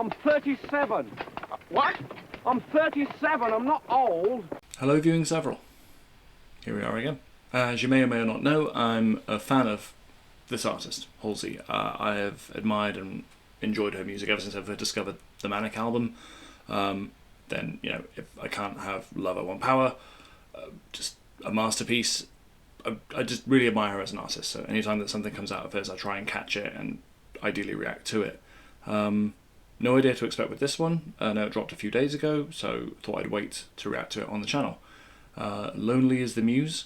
I'm 37. What? I'm 37, I'm not old. Hello, viewing several. Here we are again. As you may or may not know, I'm a fan of this artist, Halsey. I have admired and enjoyed her music ever since I've discovered the Manic album. Then, you know, if I can't have Love, I Want Power, just a masterpiece. I just really admire her as an artist, so anytime that something comes out of hers, I try and catch it and ideally react to it. No idea what to expect with this one. I know it dropped a few days ago, so thought I'd wait to react to it on the channel. Lonely Is The Muse.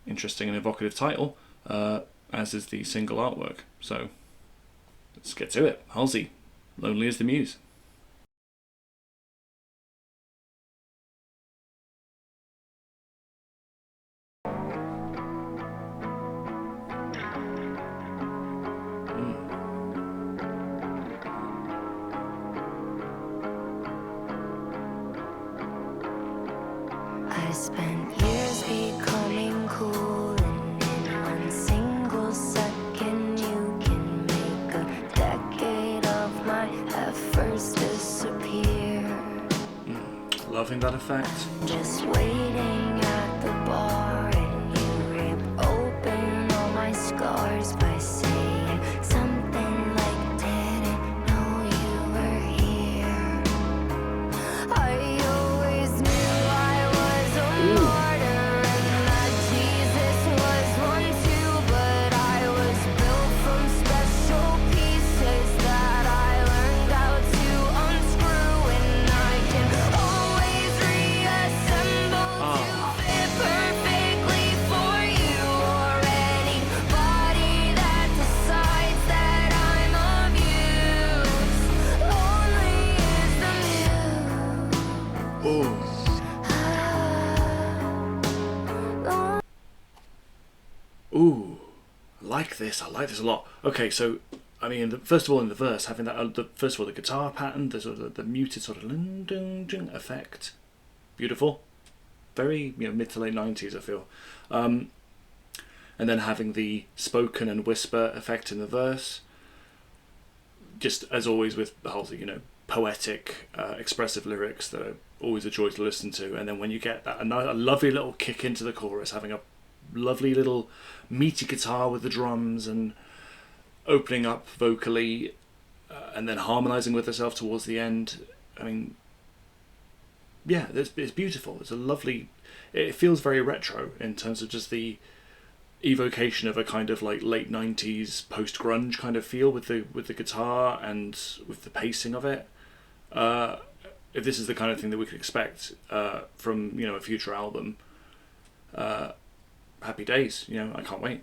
Interesting and evocative title, as is the single artwork. So let's get to it. Halsey, Lonely Is The Muse. I spent years becoming cool, and in one single second you can make a decade of my efforts disappear. Loving that effect. Just waiting at the bar, and you rip open all my scars by saying something like, didn't know you were here. I always knew I was a martyr and that Jesus was one too, but I was built from special pieces that I learned how to unscrew, and I can always reassemble to fit perfectly for you or anybody that decides that I'm a muse. Lonely is the muse. Ooh, I like this. I like this a lot. Okay, so I mean, first of all, in the verse, having that, first of all, the guitar pattern, the sort of the muted sort of ding effect, beautiful, very, you know, mid to late 90s, I feel. And then having the spoken and whisper effect in the verse, just as always with Halsey, you know, poetic, expressive lyrics that are always a joy to listen to. And then when you get that, a lovely little kick into the chorus, having a lovely little meaty guitar with the drums and opening up vocally, and then harmonizing with herself towards the end. I mean, yeah, it's beautiful. It's a lovely, it feels very retro in terms of just the evocation of a kind of like late 90s post-grunge kind of feel with the guitar and with the pacing of it. If this is the kind of thing that we could expect from, you know, a future album, happy days, you know, I can't wait.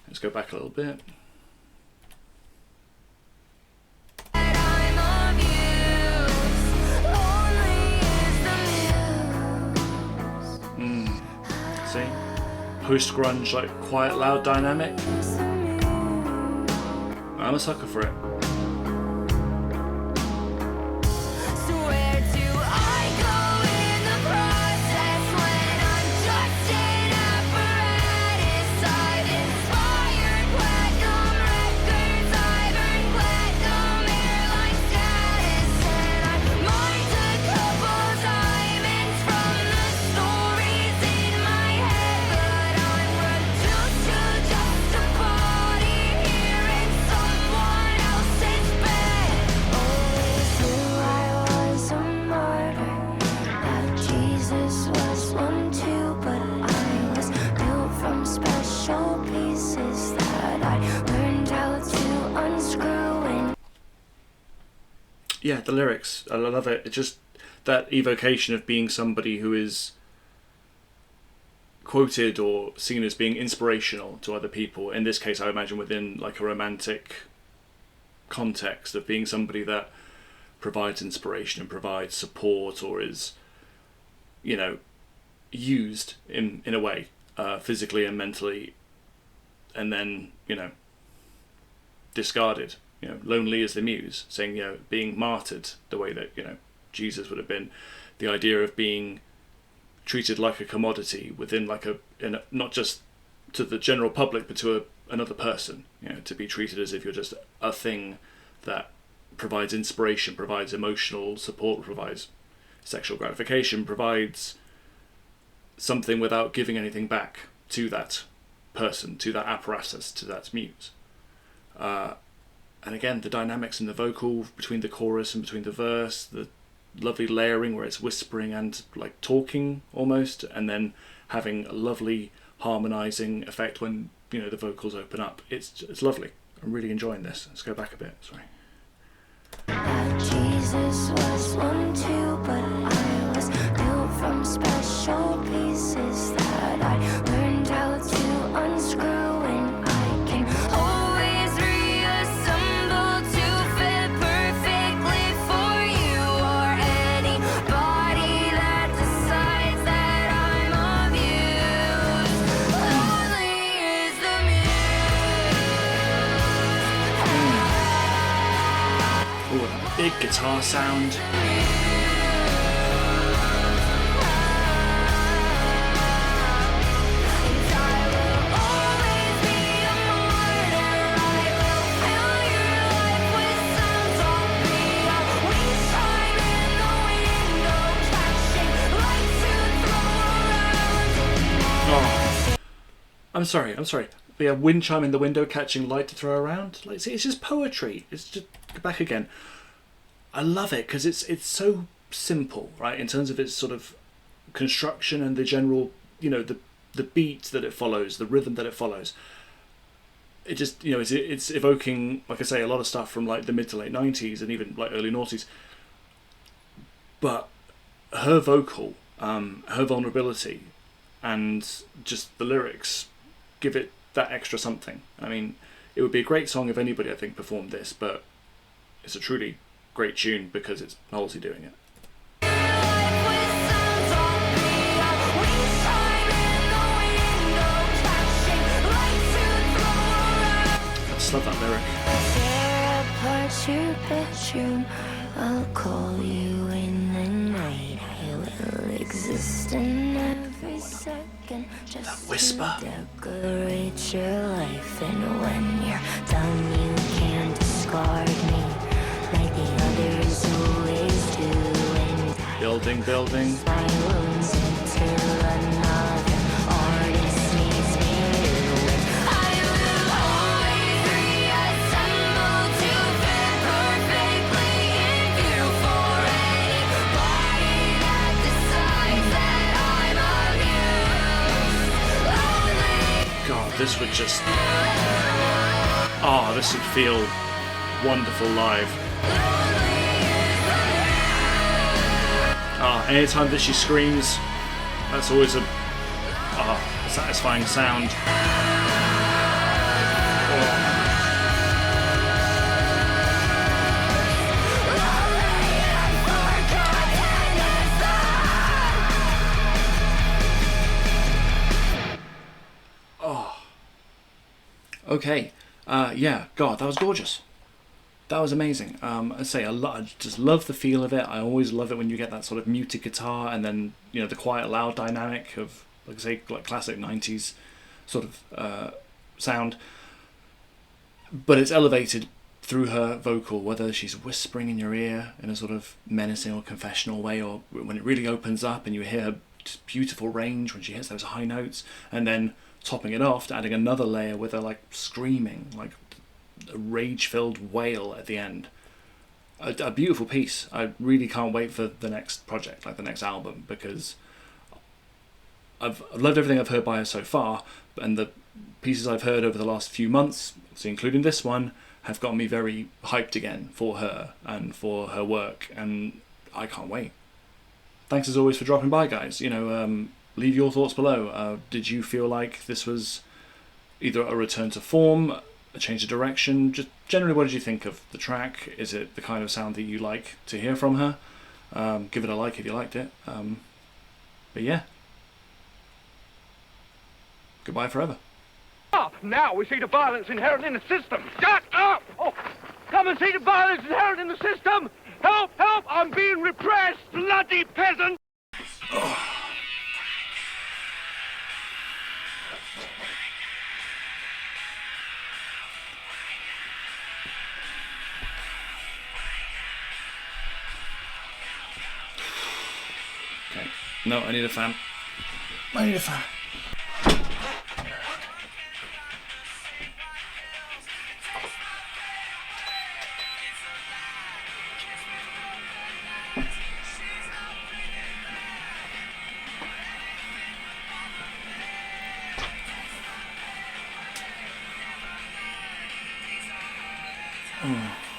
Let's go back a little bit. See? Post-grunge, like quiet, loud dynamic. I'm a sucker for it. Yeah, the lyrics, I love it. It's just that evocation of being somebody who is quoted or seen as being inspirational to other people. In this case, I imagine within like a romantic context of being somebody that provides inspiration and provides support, or is, you know, used in a way, physically and mentally, and then, you know, discarded. You know, lonely is the muse, saying, you know, being martyred the way that, you know, Jesus would have been. The idea of being treated like a commodity within like not just to the general public, but to another person, you know, to be treated as if you're just a thing that provides inspiration, provides emotional support, provides sexual gratification, provides something without giving anything back to that person, to that apparatus, to that muse. And again, the dynamics in the vocal between the chorus and between the verse, the lovely layering where it's whispering and like talking almost, and then having a lovely harmonizing effect when, you know, the vocals open up. It's lovely. I'm really enjoying this. Let's go back a bit. Sorry. Jesus was one too, but I was built from special pieces that I learned how to unscrew, and I can always reassemble to fit perfectly for you or anybody that decides that I'm of use. Only is the muse. Oh, that big guitar sound. Oh, I'm sorry. But yeah, wind chime in the window catching light to throw around. Like, see, it's just poetry. It's just back again. I love it because it's so simple, right? In terms of its sort of construction and the general, you know, the beat that it follows, the rhythm that it follows. It just, you know, it's evoking, like I say, a lot of stuff from like the mid to late 90s and even like early noughties. But her vocal, her vulnerability, and just the lyrics give it that extra something. I mean, it would be a great song if anybody, I think, performed this, but it's a truly great tune because it's Halsey doing it. I just love that lyric. Tear apart your bedroom, I'll call you in the night. I will exist in every second, just That whisper. to decorate your life. And when you're done, you can discard me like the others always do. And Building. my wounds until another artist needs me new. I will always reassemble to fit perfectly in view for anybody that decides that I'm of use. Only God, this would just... Oh, this would feel wonderful live. Anytime that she screams, that's always a satisfying sound. Okay, yeah, God, that was gorgeous. That was amazing. I say I just love the feel of it. I always love it when you get that sort of muted guitar and then, you know, the quiet loud dynamic of, like I say, like classic 90s sort of sound. But it's elevated through her vocal, whether she's whispering in your ear in a sort of menacing or confessional way, or when it really opens up and you hear her just beautiful range when she hits those high notes, and then topping it off, adding another layer with her like screaming, like a rage-filled wail at the end. A beautiful piece. I really can't wait for the next project, like the next album, because I've loved everything I've heard by her so far, and the pieces I've heard over the last few months, so including this one, have got me very hyped again for her and for her work, and I can't wait. Thanks as always for dropping by, guys. You know, leave your thoughts below. Did you feel like this was either a return to form, a change of direction? Just generally, what did you think of the track? Is it the kind of sound that you like to hear from her? Give it a like if you liked it. But yeah, goodbye forever. Now we see the violence inherent in the system. Shut up! Oh, come and see the violence inherent in the system! Help! Help! I'm being repressed, bloody peasant! Okay. No, I need a fan. I need a fan. Oh.